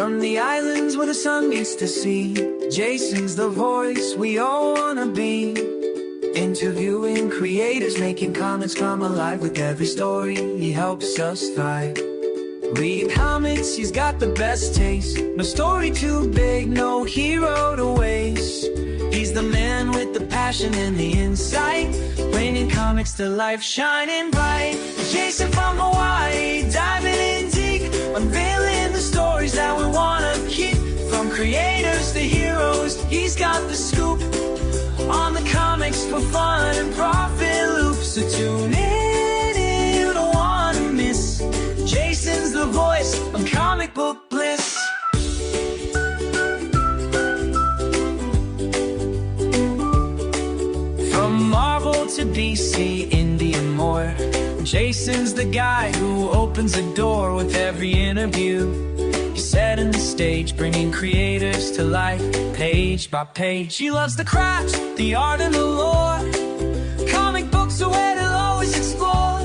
From the islands where the sun meets the sea, Jason's the voice we all wanna be. Interviewing creators, making comics come alive. With every story, he helps us thrive. Reading comics, he's got the best taste. No story too big, no hero to waste. He's the man with the passion and the insight, bringing comics to life, shining bright. Jason from Hawaii, diving in deep, unveiling the stories that we wanna keep. From creators to heroes, he's got the scoop on the comics for fun and profit loops. So tune in, you don't wanna miss. Jason's the voice of comic book bliss. From Marvel to DC, Indie and more, Jason's the guy who opens the door with every interview. He's setting the stage, bringing creators to life, page by page. He loves the craft, the art and the lore. Comic books are where they'll always explore.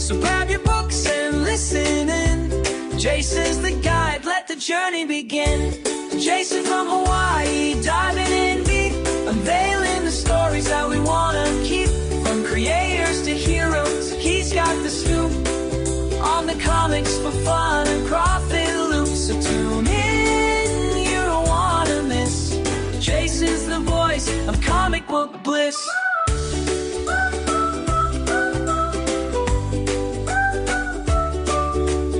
So grab your books and listen in. Jason's the guide, let the journey begin. Jason from Hawaii, diving in deep, unveiling the stories that we wanna keep. From creators to heroes, he's got the scoop on the comics for fun and profit loops. So tune in, you don't wanna miss. Jason's the voice of comic book bliss.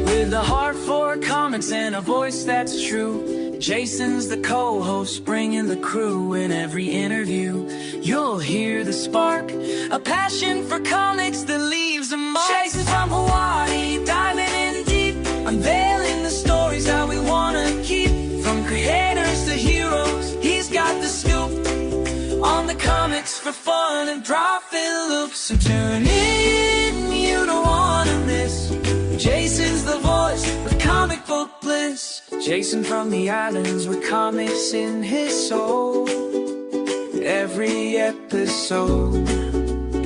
With a heart for comics and a voice that's true, Jason's the co-host, bringing the crew. In every interview, you'll hear the spark, a passion for comics that leaves a mark. Jason from Hawaii, diving in deep, unveiling the stories that we wanna keep. From creators to heroes, he's got the scoop on the comics for fun and profit loops. So tune in, you don't wanna miss. Jason's the voice of comic book bliss. Jason from the islands with comics in his soul. Every episode,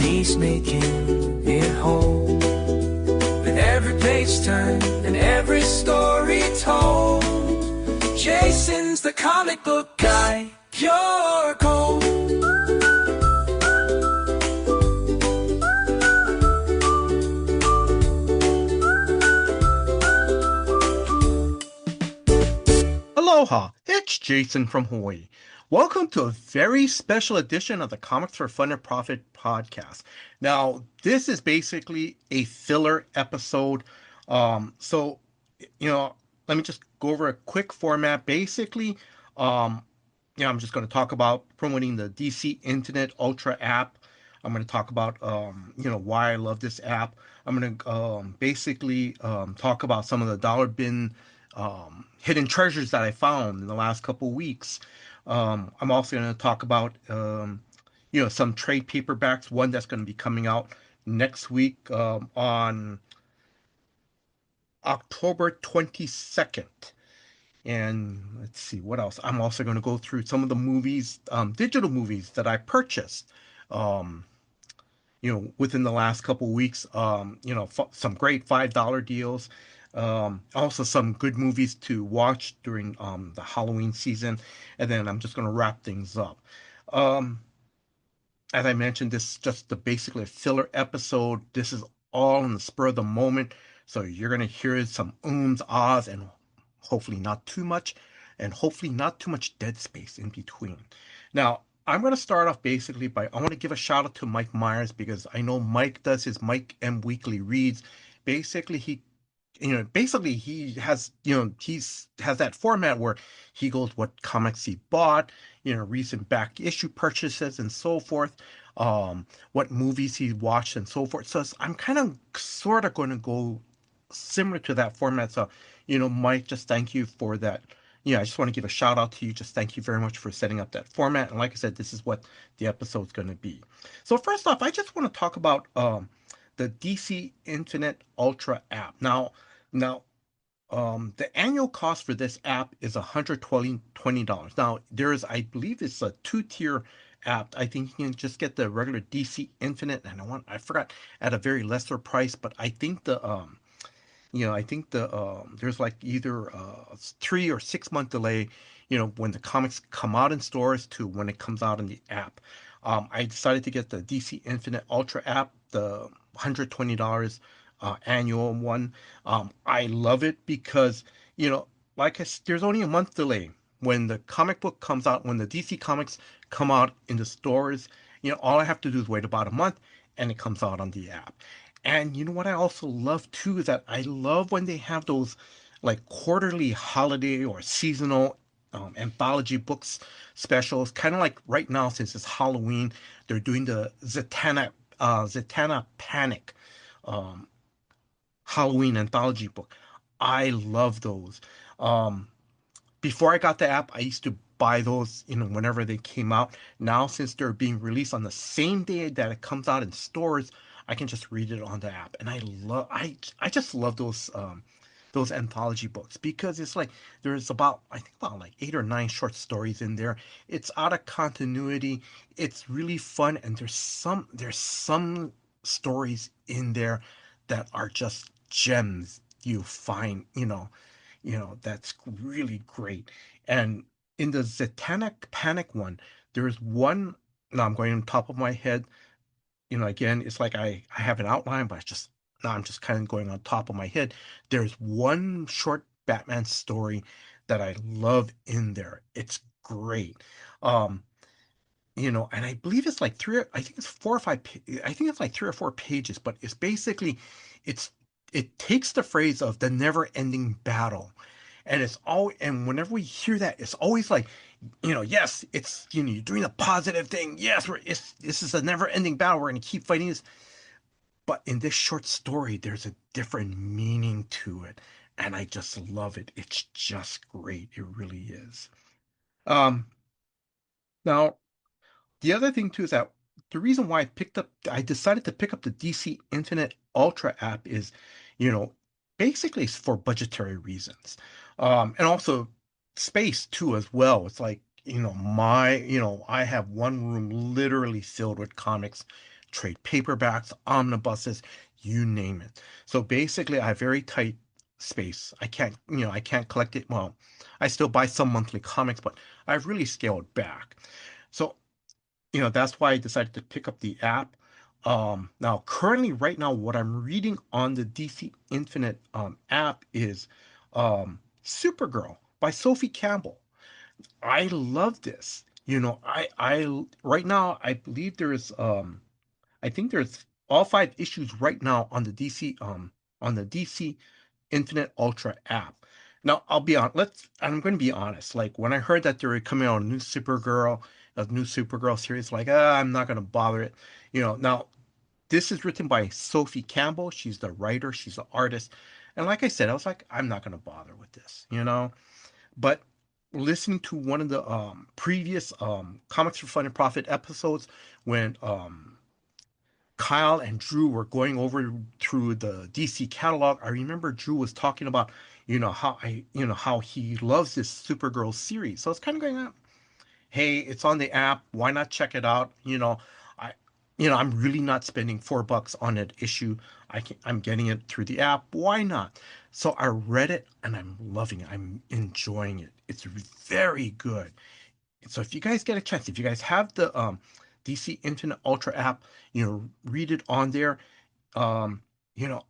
he's making it whole. With every page turned and every story told, Jason's the comic book guy, pure gold. Aloha, it's Jason from Hawaii. Welcome to a very special edition of the Comics for Fun and Profit podcast. Now, this is basically a filler episode. Let me just go over a quick format. Basically, I'm just going to talk about promoting the DC Internet Ultra app. I'm going to talk about, why I love this app. I'm going to talk about some of the dollar bin hidden treasures that I found in the last couple of weeks. I'm also going to talk about, some trade paperbacks, one that's going to be coming out next week on October 22nd. And let's see, what else? I'm also going to go through some of the movies, digital movies that I purchased, within the last couple of weeks, some great $5 deals. Also some good movies to watch during the Halloween season, and then I'm just going to wrap things up. As I mentioned, this is just basically a filler episode. This is all in the spur of the moment, so you're going to hear some ums, ahs, and hopefully not too much, and hopefully not too much dead space in between. Now, I'm going to start off basically I want to give a shout out to Mike Myers, because I know Mike does his Mike M Weekly Reads. Basically, he has, he's has that format where he goes what comics he bought, recent back issue purchases and so forth, what movies he watched and so forth. So I'm kind of sort of going to go similar to that format. So, Mike, just thank you for that. I just want to give a shout out to you. Just thank you very much for setting up that format. And like I said, this is what the episode's going to be. So first off, I just want to talk about, the DC Internet Ultra app. Now, the annual cost for this app is $120. Now, I believe it's a two-tier app. I think you can just get the regular DC Infinite, and I forgot, at a very lesser price. But I think the I think there's like either 3 or 6 month delay, when the comics come out in stores to when it comes out in the app. I decided to get the DC Infinite Ultra app, the $120 annual one. I love it because, you know, there's only a month delay when the comic book comes out, when the DC comics come out in the stores. All I have to do is wait about a month and it comes out on the app. And you know what I also love too is that I love when they have those like quarterly holiday or seasonal anthology books specials. Kind of like right now, since it's Halloween, they're doing the Zatanna Panic um, Halloween anthology book. I love those. Um, Before I got the app, I used to buy those, whenever they came out. Now, since they're being released on the same day that it comes out in stores, I can just read it on the app. And I just love those anthology books because it's like there's I think about like 8 or 9 short stories in there. It's out of continuity. It's really fun, and there's some stories in there that are just gems you find, that's really great. And in the Satanic Panic one, there's one. Now I'm going on top of my head. Again, it's like I have an outline, but now I'm just kind of going on top of my head. There's one short Batman story that I love in there. It's great. Um, and I believe it's like I think it's 4 or 5, I think it's like 3 or 4 pages, but it's basically, it's, it takes the phrase of the never ending battle. And whenever we hear that, it's always like, yes, it's, you're doing a positive thing. Yes, this is a never ending battle. We're going to keep fighting this. But in this short story, there's a different meaning to it. And I just love it. It's just great. It really is. Um, Now, the other thing too is that the reason why I decided to pick up the DC Infinite Ultra app is, you know, basically it's for budgetary reasons, and also space too as well. It's like, I have one room literally filled with comics, trade paperbacks, omnibuses, you name it. So basically, I have very tight space. I can't collect it. Well, I still buy some monthly comics, but I've really scaled back. So that's why I decided to pick up the app. Now, currently, right now, what I'm reading on the DC Infinite app is Supergirl by Sophie Campbell. I love this. Right now, I believe I think there's all 5 issues right now on the DC Infinite Ultra app. Now, I'm going to be honest. Like when I heard that they were coming out a new Supergirl series, like, I'm not going to bother it. Now this is written by Sophie Campbell. She's the writer, she's the artist. And like I said, I was like, I'm not going to bother with this. But listening to one of the previous Comics for Fun and Profit episodes when Kyle and Drew were going over through the DC catalog, I remember Drew was talking about, how he loves this Supergirl series. So it's kind of going, hey, it's on the app. Why not check it out? I, I'm really not spending $4 on an issue. I'm getting it through the app. Why not? So I read it and I'm loving it. I'm enjoying it. It's very good. So if you guys get a chance, if you guys have the DC Infinite Ultra app, read it on there. Um, you know,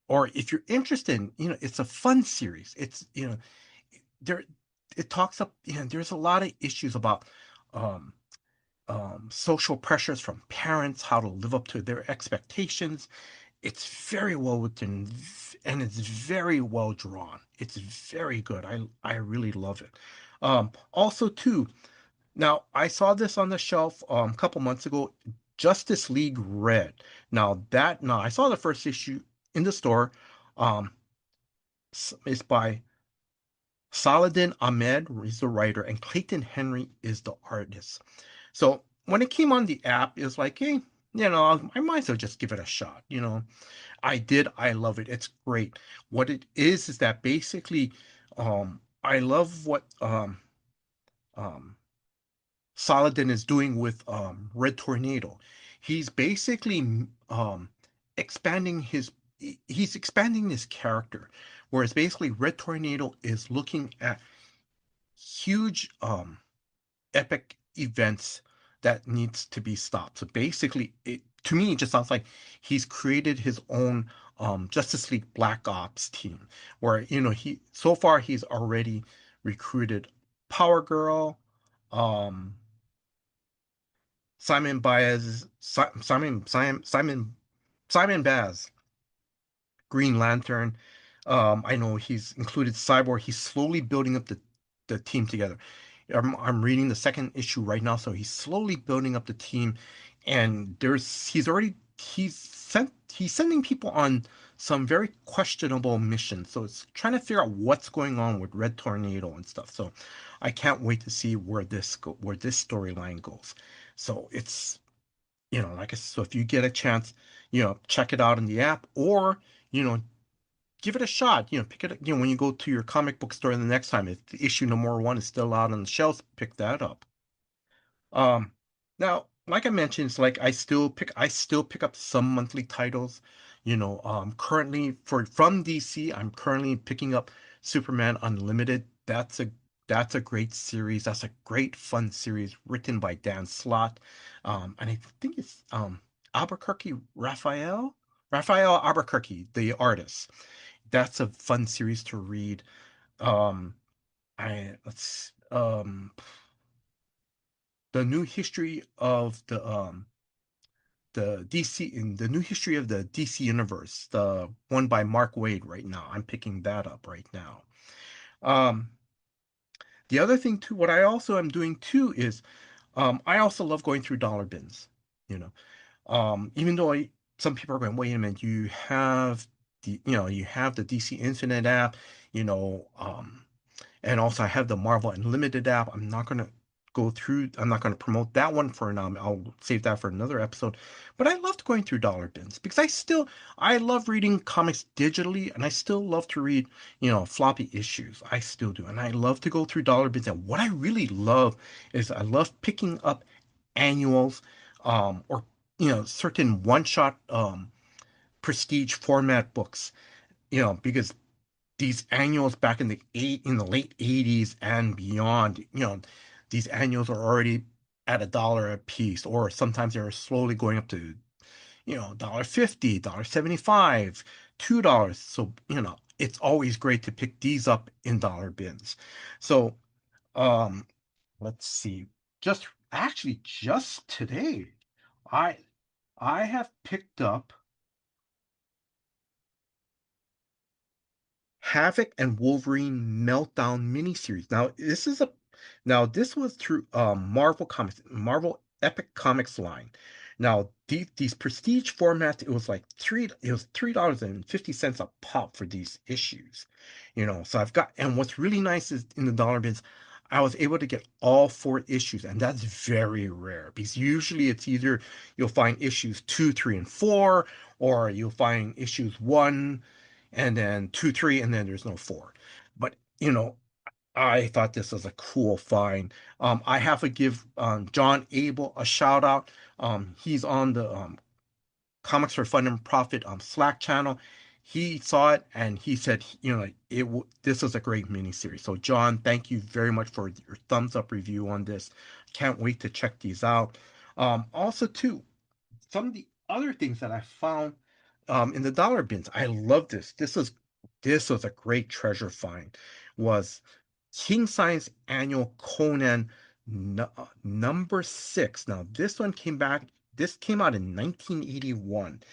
or if you're interested in, it's a fun series. It's, there, it talks up, there's a lot of issues about um, social pressures from parents, how to live up to their expectations. It's very well written and it's very well drawn. It's very good. I really love it. Also, too, now I saw this on the shelf a couple months ago. Justice League Red. Now I saw the first issue in the store. Um, it's by Saladin Ahmed is the writer, and Clayton Henry is the artist. So when it came on the app, it was like, hey, I might as well just give it a shot. I did. I love it. It's great. What it is that basically, I love what um, Saladin is doing with Red Tornado. He's basically expanding his he's expanding this character, whereas basically Red Tornado is looking at huge epic events that needs to be stopped. So basically, to me, it just sounds like he's created his own Justice League Black Ops team, where he so far he's already recruited Power Girl, um, Simon Baez, Simon Baz, Green Lantern. I know he's included Cyborg. He's slowly building up the team together. I'm reading the second issue right now, so he's slowly building up the team, and he's sending people on some very questionable missions. So it's trying to figure out what's going on with Red Tornado and stuff. So I can't wait to see where this storyline goes. So it's like I said, so if you get a chance, check it out in the app, or you know give it a shot. Pick it. When you go to your comic book store the next time, if the issue number one is still out on the shelves, pick that up. Um, Now, like I mentioned, it's like I still pick up some monthly titles. Currently from DC, I'm currently picking up Superman Unlimited. That's a great series. That's a great fun series written by Dan Slott. And I think it's Albuquerque Raphael Albuquerque, the artist. That's a fun series to read. Um, I let's the new history of the DC in the new history of the DC universe, the one by Mark Waid right now. I'm picking that up right now. Um, the other thing too, what I also am doing too is I also love going through dollar bins. You know, even though some people are going, wait a minute, you have the DC Infinite app, you know, and also I have the Marvel Unlimited app. I'm not gonna promote that one for now. I'll save that for another episode. But I loved going through dollar bins because I love reading comics digitally, and I still love to read, floppy issues. I still do. And I love to go through dollar bins. And what I really love is I love picking up annuals, or certain one-shot prestige format books, because these annuals back in the late 80s and beyond, these annuals are already at $1 a piece, or sometimes they're slowly going up to, $1.50, $1.75, $2. So, it's always great to pick these up in dollar bins. So, um, let's see. Just today, I I have picked up Havoc and Wolverine Meltdown miniseries. This was through Marvel Epic Comics line. Now these prestige formats, it was $3.50 a pop for these issues. So and what's really nice is in the dollar bins, I was able to get all four issues, and that's very rare because usually it's either you'll find issues two, three, and four, or you'll find issues one and then two, three, and then there's no four. But I thought this was a cool find. I have to give John Abel a shout out. He's on the Comics for Fun and Profit Slack channel. He saw it and he said, this was a great miniseries. So John, thank you very much for your thumbs up review on this. Can't wait to check these out. Also, too, some of the other things that I found in the dollar bins. I love this. This was a great treasure find. Was King Science Annual Conan number 6. Now this one came back. This came out in 1981.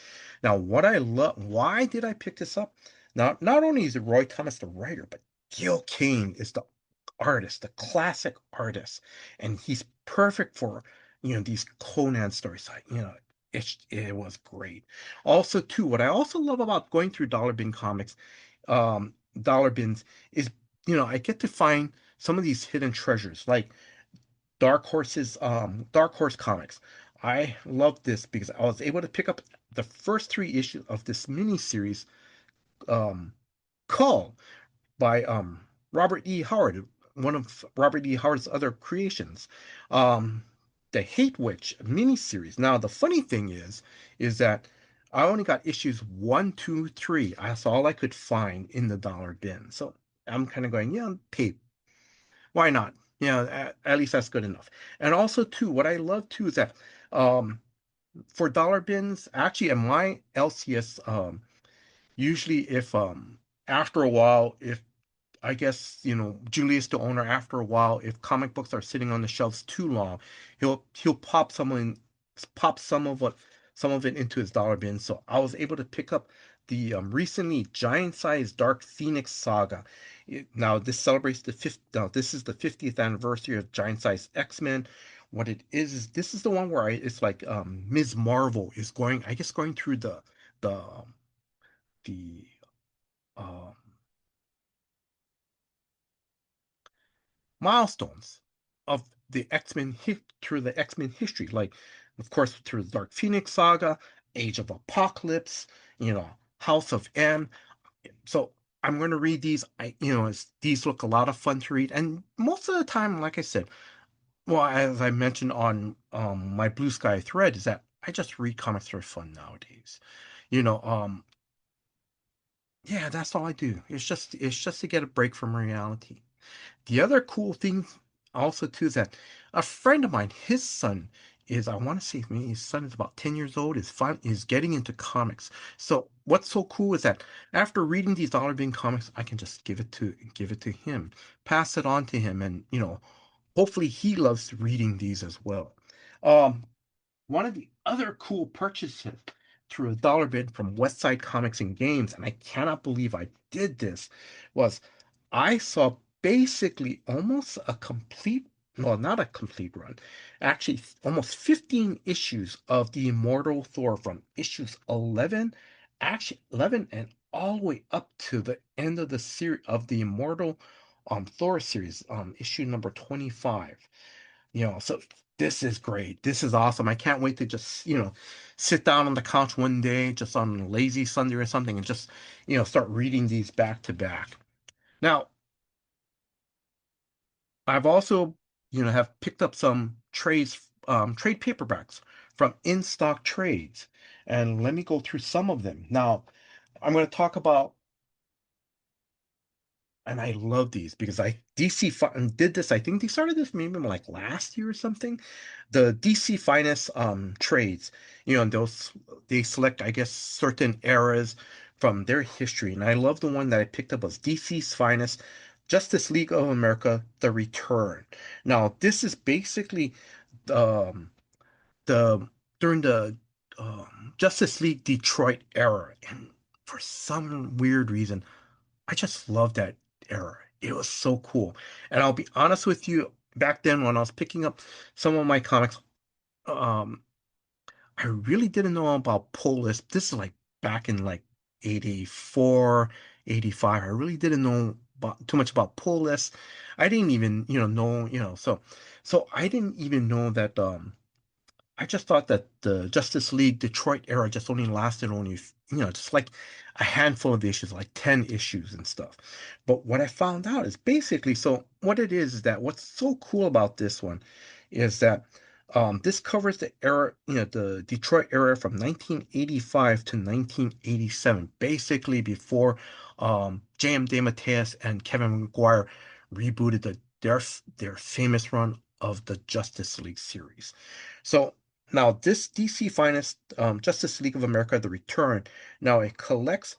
Now what I love. Why did I pick this up? Now not only is it Roy Thomas the writer, but Gil Kane is the artist, the classic artist, and he's perfect for these Conan stories. It was great. Also, too, what I also love about going through dollar bins is I get to find some of these hidden treasures, like Dark Horse Comics. I love this because I was able to pick up the first three issues of this mini series, um, Cull, by Robert E. Howard, one of Robert E. Howard's other creations. Um, the Hate Witch miniseries. Now, the funny thing is that I only got issues one, two, three. That's all I could find in the dollar bin. So I'm kind of going, yeah, pay. Why not? At least that's good enough. And also, too, what I love too is that um, for dollar bins, actually, in my LCS, usually if after a while, if I guess, Julius, the owner, after a while, if comic books are sitting on the shelves too long, he'll pop some of it into his dollar bin. So I was able to pick up the recently giant-sized Dark Phoenix saga. Now this celebrates the fifth. Now this is the 50th anniversary of giant-sized X-Men. What it is this is the one where it's like Ms. Marvel is going, I guess, going through the the um milestones of the X-Men through the X-Men history, like of course through the Dark Phoenix saga, Age of Apocalypse, House of M. So I'm going to read these. These look a lot of fun to read, and most of the time, like I said, well, as I mentioned on my Blue Sky thread, is that I just read comics for fun nowadays. You know, um, yeah, that's all I do. It's just to get a break from reality. The other cool thing also too is that a friend of mine, his son is, I want to say maybe his son is about 10 years old, is getting into comics. So what's so cool is that after reading these Dollar Bin comics, I can just give it to him, pass it on to him, and hopefully he loves reading these as well. Um, One of the other cool purchases through a dollar bin from Westside Comics and Games, and I cannot believe I did this, was I saw basically almost a complete, well, not a complete run, actually almost 15 issues of the Immortal Thor from issues 11, actually 11 and all the way up to the end of the series of the Immortal Thor series, issue number 25. So this is great. This is awesome. I can't wait to just, sit down on the couch one day, just on a lazy Sunday or something, and just, start reading these back to back. Now, I've also, have picked up some trade paperbacks from in stock trades, and let me go through some of them. Now, I'm going to talk about, and I love these because did this. I think they started this maybe like last year or something. The DC Finest trades, and they select, I guess, certain eras from their history. And I love the one that I picked up was DC's Finest, Justice League of America, The Return. Now, this is basically um, the during the Justice League Detroit era, and for some weird reason. I just love that era. It was so cool. And I'll be honest with you, back then when I was picking up some of my comics, um, I really didn't know about Polis. This is like back in like 84, 85. I really didn't know too much about Polis. I didn't even, know, so I didn't even know that I just thought that the Justice League Detroit era just only lasted just like a handful of issues, like 10 issues and stuff. But what I found out is basically, so what it is that what's so cool about this one is that this covers the era, the Detroit era from 1985 to 1987, basically before J.M. DeMatteis and Kevin McGuire rebooted their famous run of the Justice League series. So now, this DC Finest Justice League of America: The Return. Now it collects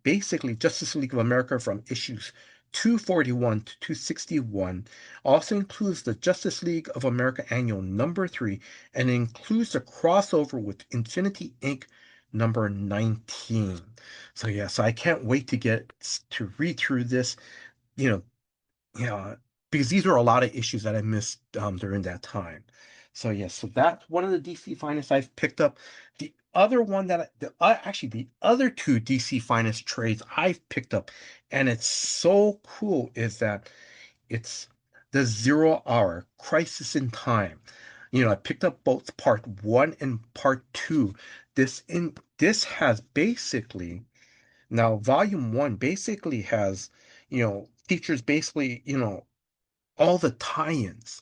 basically Justice League of America from issues 241 to 261. Also includes the Justice League of America Annual Number 3, and it includes a crossover with Infinity Inc. Number 19. So yeah, so I can't wait to read through this. You know, because these are a lot of issues that I missed during that time. So yes, so that's one of the DC Finest I've picked up. The other one actually the other two DC Finest trades I've picked up, and it's so cool, is that it's the Zero Hour Crisis in Time. I picked up both part one and part two. This has basically, now volume one basically has, features basically, all the tie-ins,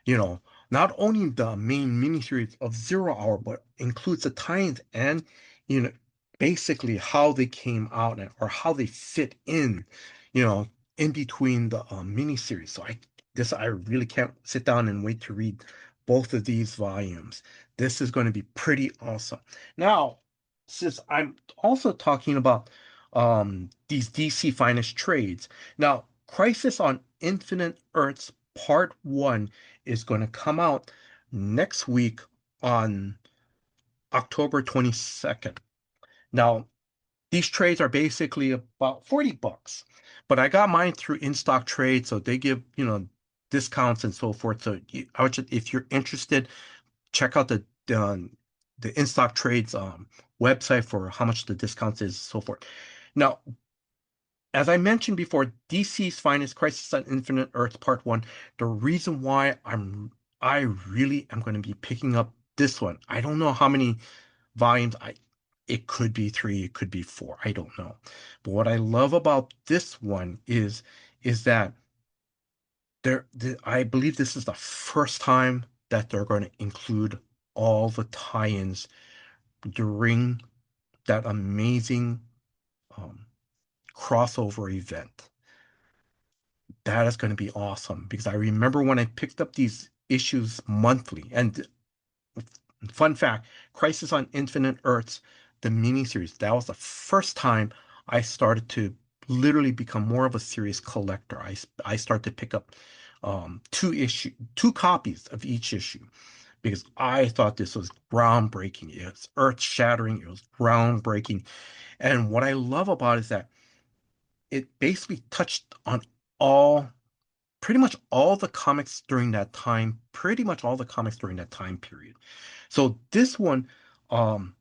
you know, not only the main miniseries of Zero Hour, but includes the tie-ins and you know, basically how they came out or how they fit in, you know, in between the miniseries. So I really can't sit down and wait to read both of these volumes. This is going to be pretty awesome. Now, since I'm also talking about these DC Finest trades, now Crisis on Infinite Earths Part 1 is going to come out next week on October 22nd. Now, these trades are basically about 40 bucks, but I got mine through in-stock trade, so they give, discounts and so forth. So if you're interested, check out the in-stock trades website for how much the discounts is, so forth. Now, as I mentioned before, DC's Finest Crisis on Infinite Earths Part 1, the reason why I really am going to be picking up this one. I don't know how many volumes. It could be three, it could be four, I don't know. But what I love about this one is that I believe this is the first time that they're going to include all the tie-ins during that amazing um, crossover event. That is going to be awesome because I remember when I picked up these issues monthly, and fun fact, Crisis on Infinite Earths, the miniseries, that was the first time I started to literally become more of a serious collector. I started to pick up two copies of each issue because I thought this was groundbreaking. It was earth-shattering. It was groundbreaking. And what I love about it is that it basically touched on all pretty much all the comics during that time, pretty much all the comics during that time period. So this one, um,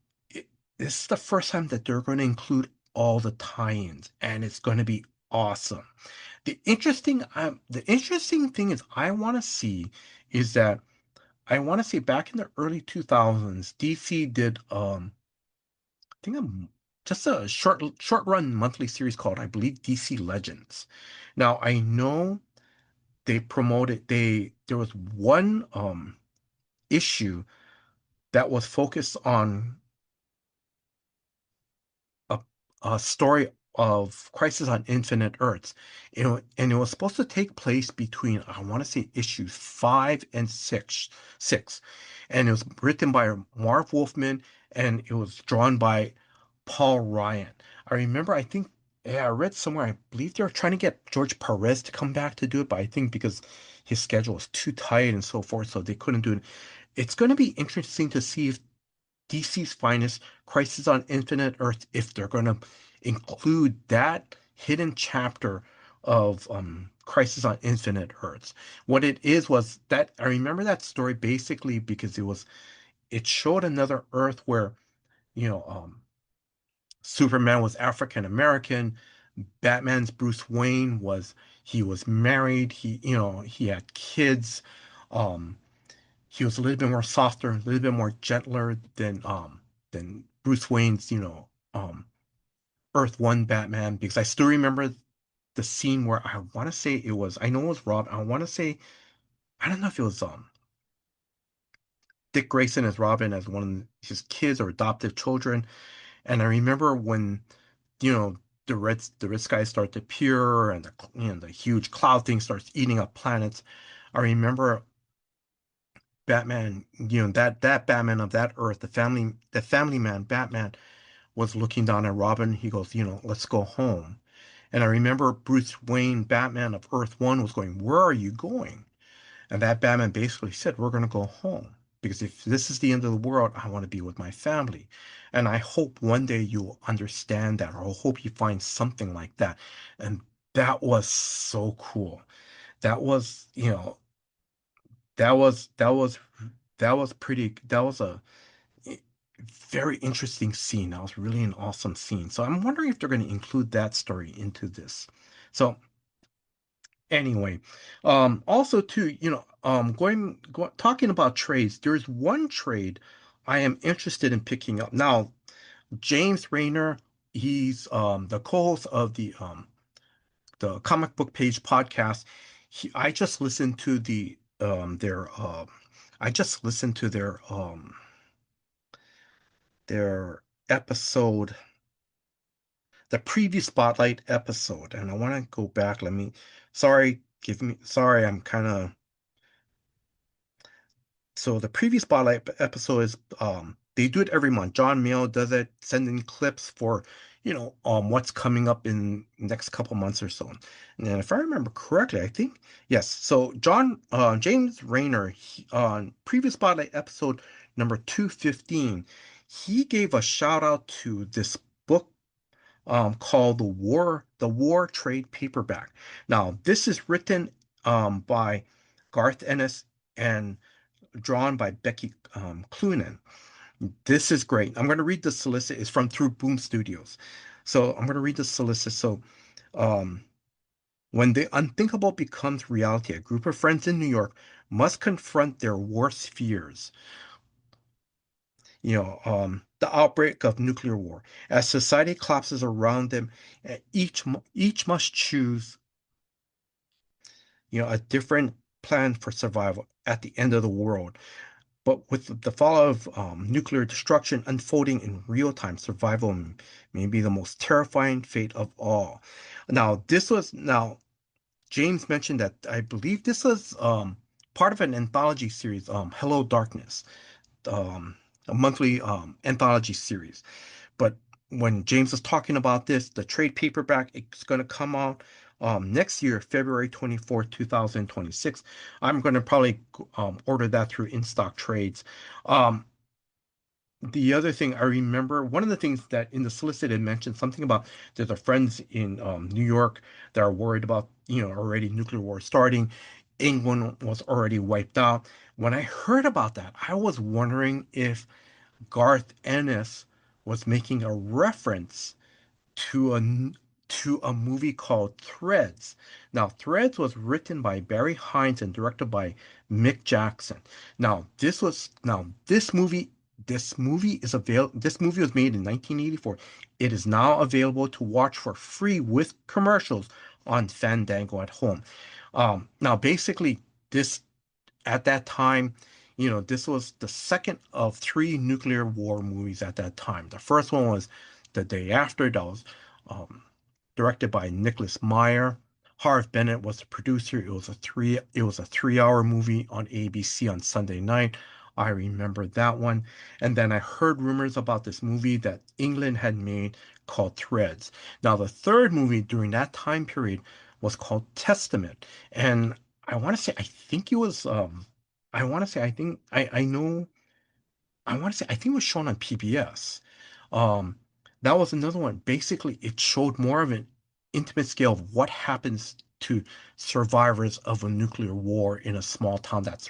this is the first time that they're going to include all the tie-ins, and it's going to be awesome. The interesting thing is I want to see back in the early 2000s, DC did I think just a short run monthly series called, I believe, DC Legends. Now I know they promoted they there was one issue that was focused on a, a story of Crisis on Infinite Earths. And it was supposed to take place between, I want to say, issues 5 and 6. And it was written by Marv Wolfman and it was drawn by Paul Ryan. I remember, I think, yeah, I read somewhere, I believe they were trying to get George Perez to come back to do it, but I think because his schedule was too tight and so forth, so they couldn't do it. It's going to be interesting to see if DC's Finest, Crisis on Infinite Earth, if they're going to include that hidden chapter of Crisis on Infinite Earths. What it is was that I remember that story basically because it showed another Earth where, you know, Superman was African American, Batman's Bruce Wayne he was married, he had kids. Um, he was a little bit more softer, a little bit more gentler than Bruce Wayne's, Earth One Batman, because I still remember the scene where I want to say I know it was Rob. I want to say, I don't know if it was Dick Grayson as Robin as one of his kids or adoptive children. And I remember when, you know, the red skies start to appear and the huge cloud thing starts eating up planets. I remember Batman, that Batman of that Earth, the family man, Batman, was looking down at Robin. He goes, let's go home. And I remember Bruce Wayne, Batman of Earth One, was going, where are you going? And that Batman basically said, we're going to go home. Because if this is the end of the world, I want to be with my family. And I hope one day you'll understand that, or I hope you find something like that. And that was so cool. That was, that was, that was, that was a very interesting scene. That was really an awesome scene. So I'm wondering if they're going to include that story into this. So anyway, also too, talking about trades, there's one trade I am interested in picking up. Now, James Rayner, he's the co-host of the Comic Book Page podcast. I just listened to I just listened to their episode, the previous Spotlight episode, and I want to go back. Sorry, I'm kind of so the previous Spotlight episode is they do it every month. John Mayo does it, sending clips for what's coming up in next couple months or so. And if I remember correctly, I think yes. So John James Rayner on previous Spotlight episode number 215, he gave a shout out to this book called The War Trade Paperback. Now this is written by Garth Ennis and drawn by Becky Cloonan. This is great. I'm going to read the solicit. It's from Through Boom Studios. So I'm going to read the solicit. So, um, when the unthinkable becomes reality, a group of friends in New York must confront their worst fears. The outbreak of nuclear war. As society collapses around them, each must choose, a different plan for survival at the end of the world. But with the fallout of nuclear destruction unfolding in real time, survival may be the most terrifying fate of all. Now James mentioned that I believe this was part of an anthology series, Hello Darkness, um, a monthly anthology series. But when James was talking about this, the trade paperback, it's going to come out next year, February 24th, 2026. I'm going to probably order that through InStock Trades. Um, the other thing I remember, one of the things that in the solicit it mentioned something about there's a friends in New York that are worried about, already nuclear war starting. England was already wiped out. When I heard about that, I was wondering if Garth Ennis was making a reference to a movie called Threads. Now, Threads was written by Barry Hines and directed by Mick Jackson. Now this movie was made in 1984. It is now available to watch for free with commercials on Fandango at home. Now basically this at that time, this was the second of three nuclear war movies at that time. The first one was The Day After, that was um, directed by Nicholas Meyer. Harve Bennett was the producer. It was a 3-hour movie on ABC on Sunday night. I remember that one. And then I heard rumors about this movie that England had made called Threads. Now, the third movie during that time period was called Testament. And I want to say, I think it was, I want to say, I know, I want to say, I think it was shown on PBS. Um, that was another one. Basically, it showed more of an intimate scale of what happens to survivors of a nuclear war in a small town that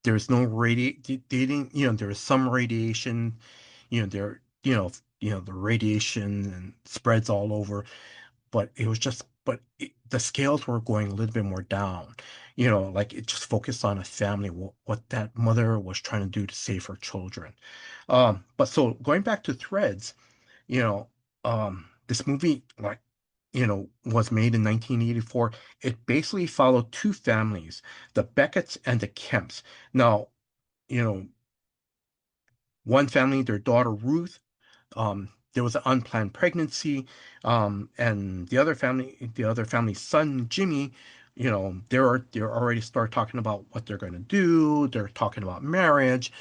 there's no dating, there is some radiation, the radiation and spreads all over, but the scales were going a little bit more down. Like it just focused on a family, what that mother was trying to do to save her children. But so going back to Threads, this movie, like, was made in 1984. It basically followed two families, the Becketts and the Kemps. Now, you know, one family, their daughter Ruth, there was an unplanned pregnancy, and the other family's son Jimmy, they're already start talking about what they're going to do. They're talking about marriage.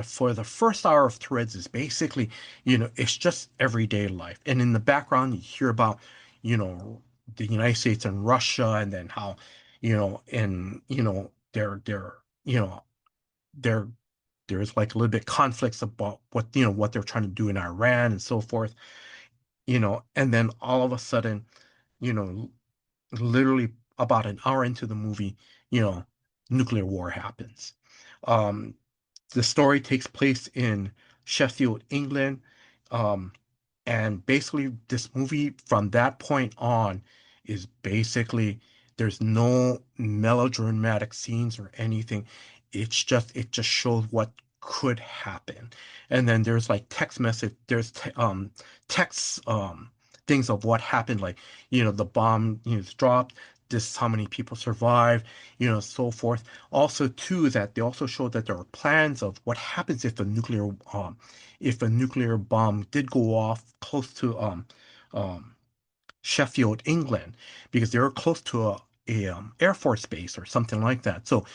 For the first hour of Threads is basically, it's just everyday life, and in the background you hear about, you know, the United States and Russia, and then how, and they're you know they're there's like a little bit conflicts about what they're trying to do in Iran and so forth, and then all of a sudden, you know, literally about an hour into the movie, you know, nuclear war happens. Um, the story takes place in Sheffield, England. Um, and basically, this movie from that point on is basically there's no melodramatic scenes or anything. It just shows what could happen. And then there's like text things of what happened, like, the bomb, is dropped. this is how many people survive, so forth. Also, too, that they also showed that there are plans of what happens if a nuclear bomb did go off close to um Sheffield, England, because they were close to a Air Force base or something like that. So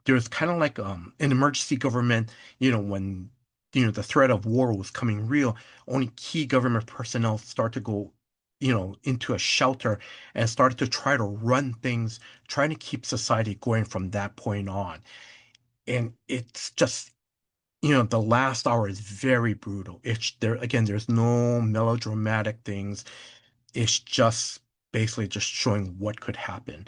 there's kind of like an emergency government, when the threat of war was coming real, only key government personnel start to go, into a shelter and started to try to run things, trying to keep society going from that point on. And it's just, the last hour is very brutal. It's there again, there's no melodramatic things. It's just basically just showing what could happen.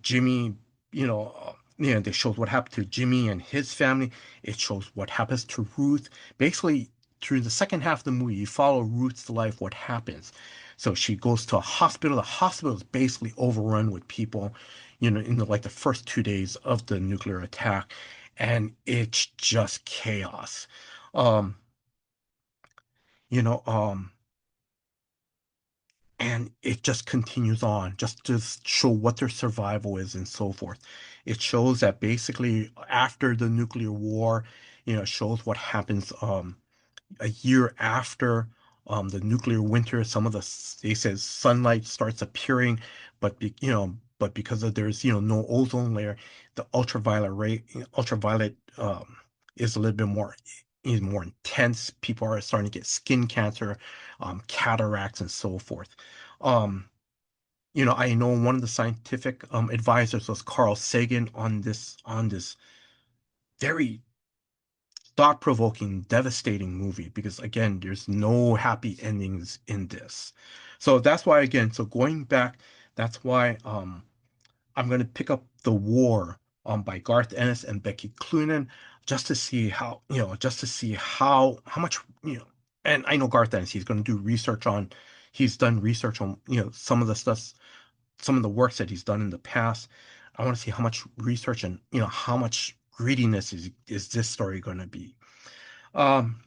Jimmy, they showed what happened to Jimmy and his family. It shows what happens to Ruth. Basically, through the second half of the movie, you follow Ruth's life, what happens. So she goes to a hospital. The hospital is basically overrun with people, in like the first 2 days of the nuclear attack, and it's just chaos. Um, you know, um, and it just continues on just to show what their survival is and so forth. It shows that basically after the nuclear war, it shows what happens a year after the nuclear winter. Some of they says sunlight starts appearing, but because of there's no ozone layer, the ultraviolet is a little bit more is more intense. People are starting to get skin cancer, cataracts, and so forth. Um, I know one of the scientific advisors was Carl Sagan on this very thought-provoking, devastating movie because again, there's no happy endings in this. So that's why again, so going back, that's why I'm gonna pick up The War by Garth Ennis and Becky Cloonan just to see how much, and I know Garth Ennis, he's gonna do research on he's done research on, some of the works that he's done in the past. I want to see how much research and how much greediness is this story going to be. Um,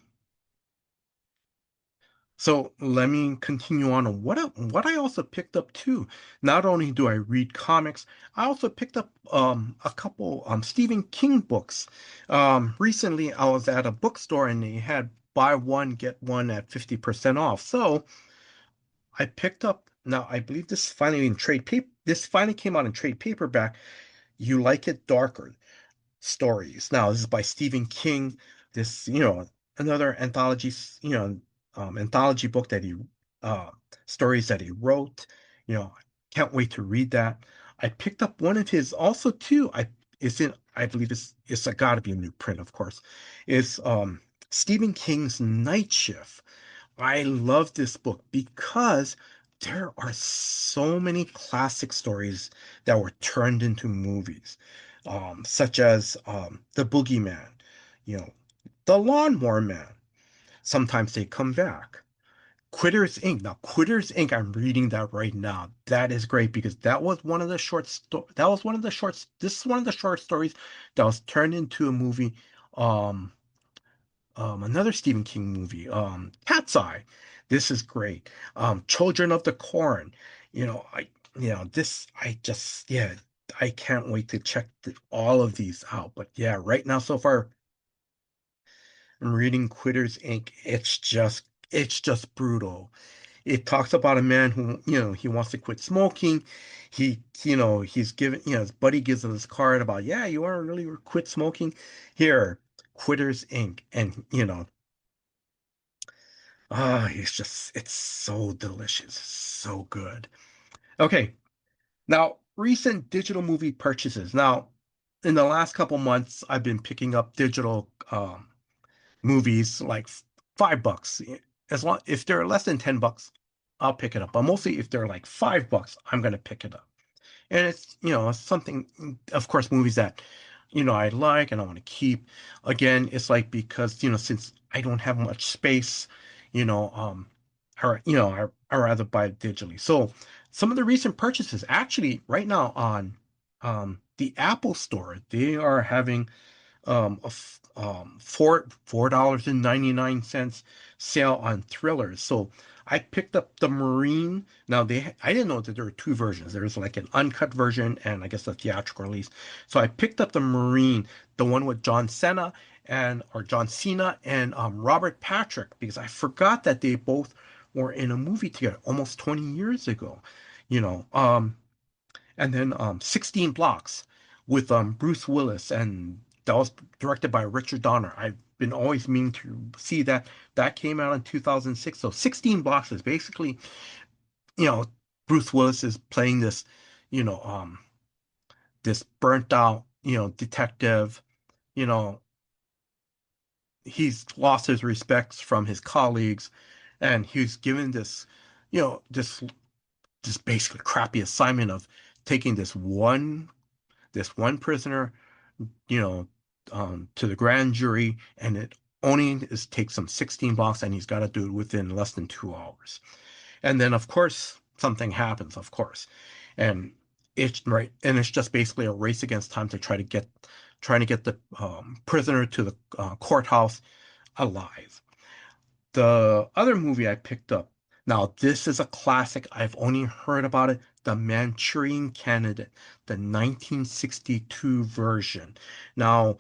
so let me continue on what I also picked up too. Not only do I read comics, I also picked up a couple Stephen King books. Recently I was at a bookstore and they had buy one get one at 50% off. So I picked up now I believe this finally in trade paper this finally came out in trade paperback. You Like It Darker stories. Now, this is by Stephen King. This, another anthology book that uh, stories that he wrote. Can't wait to read that. I picked up one of his also too. I believe it's got to be a new print, of course. It's Stephen King's Night Shift. I love this book because there are so many classic stories that were turned into movies, such as The Boogeyman, you know, The Lawnmower Man. Sometimes they come back. Quitters Inc. Now, Quitters Inc. I'm reading that right now. That is great because that was one of the shorts. This is one of the short stories that was turned into a movie. Um, Another Stephen King movie, Cat's Eye. This is great. Children of the Corn. This, yeah, I can't wait to check all of these out. But yeah, right now, so far, I'm reading Quitters Inc. It's just brutal. It talks about a man who, he wants to quit smoking. He's given, his buddy gives him this card about, yeah, you want to really quit smoking? Here, Quitters Inc. And, it's so delicious, so good. Okay, now recent digital movie purchases. Now, in the last couple months, I've been picking up digital movies like $5. As long if they're less than $10, I'll pick it up. But mostly if they're like $5, I'm gonna pick it up. And it's, something, of course, movies that, I like and I want to keep. Again, it's like because, since I don't have much space, you know, um, I rather buy it digitally. So some of the recent purchases, actually, right now on the Apple Store, they are having $4.99 sale on thrillers. So I picked up the Marine. Now I didn't know that there were two versions. There's like an uncut version and I guess a theatrical release. So I picked up the Marine, the one with John Cena and Robert Patrick, because I forgot that they both were in a movie together almost 20 years ago. You know, and then 16 Blocks with Bruce Willis, and that was directed by Richard Donner. I've been always meaning to see that. That came out in 2006. So 16 Blocks is basically, you know, Bruce Willis is playing this, you know, this burnt out, detective. You know, he's lost his respects from his colleagues, and he's given this, you know, this basically crappy assignment of taking this one prisoner, you know, to the grand jury, and it only is takes him 16 blocks, and he's got to do it within less than 2 hours. And then, of course, something happens, of course, and it's right, and it's just basically a race against time to trying to get the prisoner to the courthouse alive. The other movie I picked up, now this is a classic. I've only heard about it, The Manchurian Candidate, the 1962 version. Now,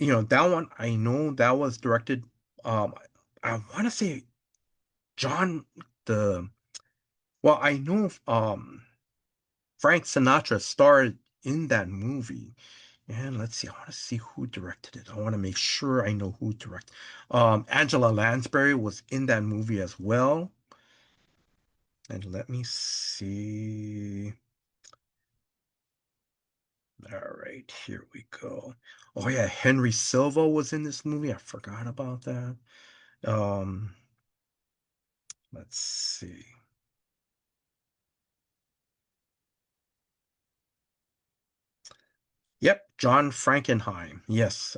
that one, I know that was directed, um, I want to say John, the, well, I know Frank Sinatra starred in that movie. And let's see, I want to see who directed it. I want to make sure I know who directed. Angela Lansbury was in that movie as well. And let me see. All right, here we go. Oh yeah, Henry Silva was in this movie. I forgot about that. Um, let's see. Yep, John Frankenheim. Yes,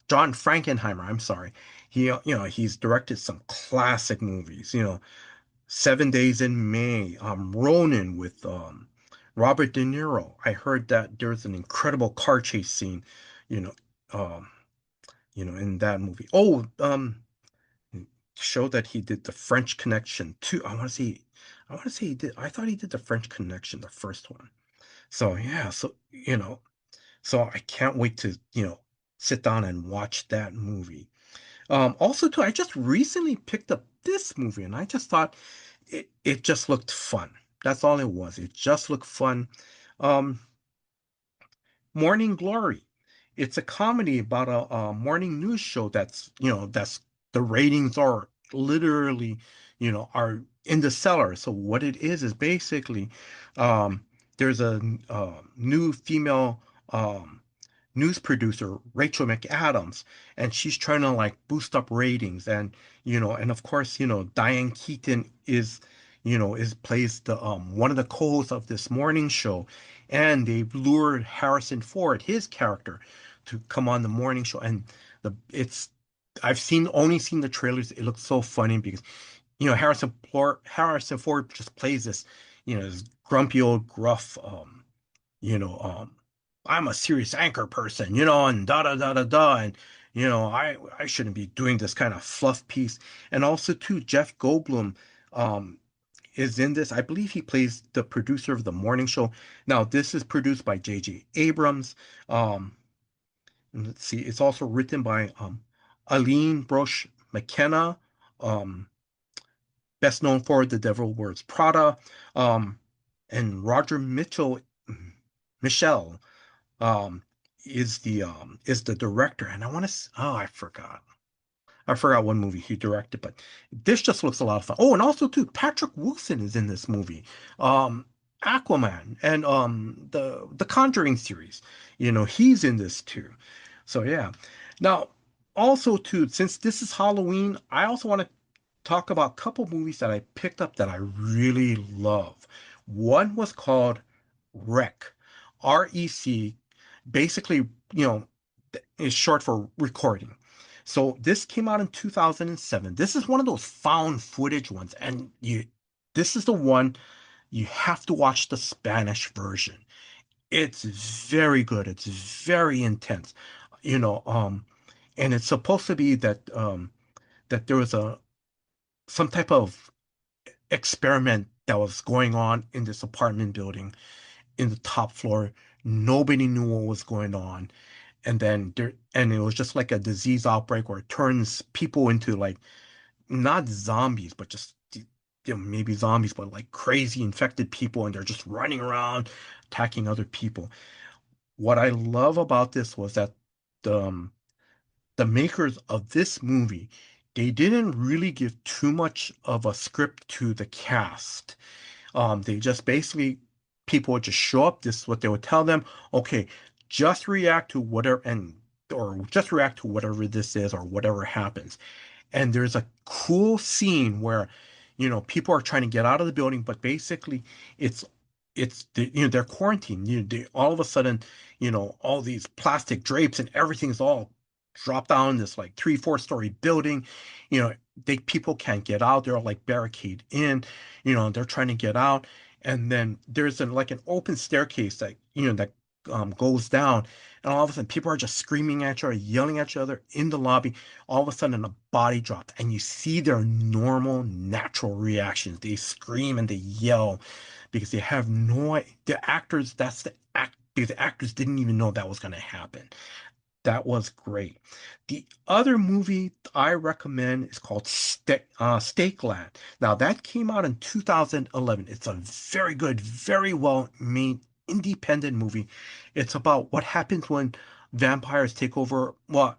John Frankenheimer. I'm sorry. He's directed some classic movies. 7 Days in May, Ronin with Robert De Niro. I heard that there's an incredible car chase scene, you know, um, in that movie. Oh, show that he did the French Connection too. I want to say he did. I thought he did the French Connection, the first one. So yeah, so I can't wait to, sit down and watch that movie. Also, too, I just recently picked up this movie, and I just thought it just looked fun. That's all it was. It just looked fun. Um, Morning Glory. It's a comedy about a morning news show that's the ratings are literally, are in the cellar. So what it is basically, um, there's a new female news producer, Rachel McAdams, and she's trying to like boost up ratings. And of course, Diane Keaton is plays the one of the co-hosts of this morning show, and they lured Harrison Ford, his character, to come on the morning show. And the it's I've only seen the trailers. It looks so funny because Harrison Ford just plays this grumpy old gruff you know, I'm a serious anchor person, and da da da da da, and I shouldn't be doing this kind of fluff piece. And also too, Jeff Goldblum um is in this. I believe he plays the producer of the morning show. Now, this is produced by J.J. Abrams. And let's see, it's also written by Aline Brosh McKenna, um, best known for The Devil Wears Prada, um, and Roger Michelle um is the director. And I forgot. I forgot what movie he directed, but this just looks a lot of fun. Oh, and also too, Patrick Wilson is in this movie. Um Aquaman and the Conjuring series. He's in this too. So yeah. Now, also too, since this is Halloween, I also want to talk about a couple movies that I picked up that I really love. One was called Rec, REC, basically, is short for recording. So this came out in 2007. This is one of those found footage ones, and this is the one you have to watch the Spanish version. It's very good. It's very intense. you know, and it's supposed to be that that there was a some type of experiment that was going on in this apartment building in the top floor. Nobody knew what was going on. And it was just like a disease outbreak where it turns people into like not zombies, but just maybe zombies, but like crazy infected people, and they're just running around attacking other people. What I love about this was that um, the makers of this movie, they didn't really give too much of a script to the cast. They just basically people would just show up. This is what they would tell them. Okay, just react to whatever and or just react to whatever this is or whatever happens. And there's a cool scene where, people are trying to get out of the building, but basically it's they're quarantined. All of a sudden, all these plastic drapes and everything's all dropped down this like 3, 4 story building. You know, people can't get out. They're all like barricade in. They're trying to get out, and then there's like an open staircase that goes down, and all of a sudden people are just screaming at each other, yelling at each other in the lobby. All of a sudden, a body drops, and you see their normal, natural reactions. They scream and they yell because they have no the actors. That's the act because the actors didn't even know that was going to happen. That was great. The other movie I recommend is called Stakeland. Now, that came out in 2011. It's a very good, very well made independent movie. It's about what happens when vampires take over, well,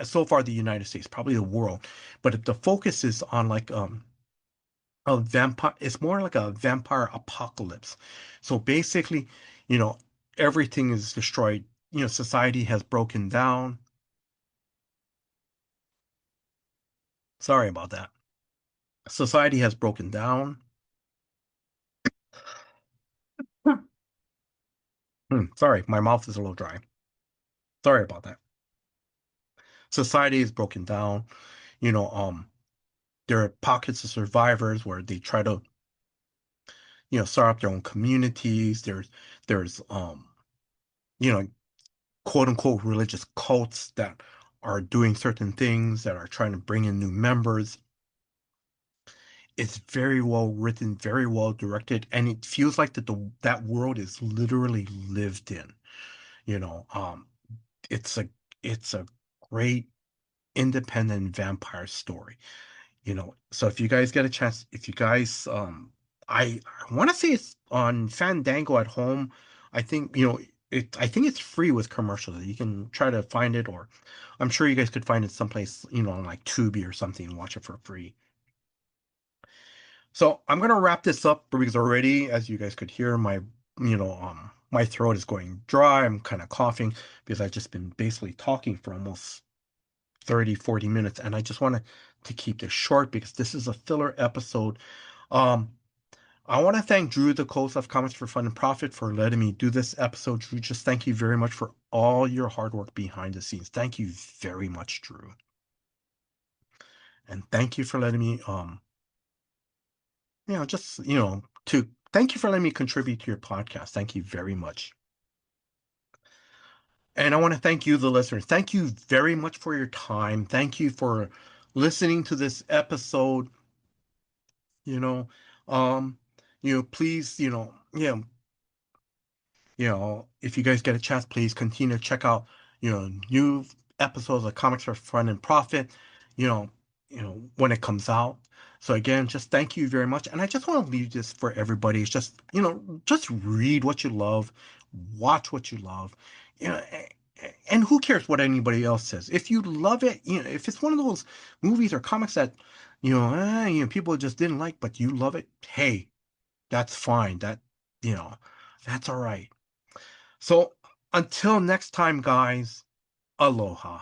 so far the United States, probably the world. But the focus is on like a vampire, it's more like a vampire apocalypse. So basically, you know, everything is destroyed. Society has broken down. Sorry about that. Society has broken down. Sorry, my mouth is a little dry. Sorry about that. Society is broken down. You know, there are pockets of survivors where they try to, start up their own communities. There's you know, quote unquote religious cults that are doing certain things that are trying to bring in new members. It's very well written, very well directed, and it feels like that world is literally lived in. You know, it's a it's a great independent vampire story. So if you guys get a chance, if you guys I want to say it's on Fandango at home. I think I think it's free with commercials. You can try to find it, or I'm sure you guys could find it someplace, on like Tubi or something and watch it for free. So I'm gonna wrap this up because already, as you guys could hear, my throat is going dry. I'm kind of coughing because I've just been basically talking for almost 30, 40 minutes, and I just wanted to keep this short because this is a filler episode. Um, I want to thank Drew, the host of Comics for Fun and Profit, for letting me do this episode. Drew, just thank you very much for all your hard work behind the scenes. Thank you very much, Drew. And thank you for letting me just, to thank you for letting me contribute to your podcast. Thank you very much. And I want to thank you, the listeners. Thank you very much for your time. Thank you for listening to this episode. You know, um, please, if you guys get a chance, please continue to check out, new episodes of Comics for Fun and Profit, you know, when it comes out. So again, just thank you very much. And I just want to leave this for everybody. It's just, just read what you love, watch what you love, and who cares what anybody else says? If you love it, if it's one of those movies or comics that, people just didn't like, but you love it, hey, that's fine. You know, that's all right. So until next time, guys, aloha.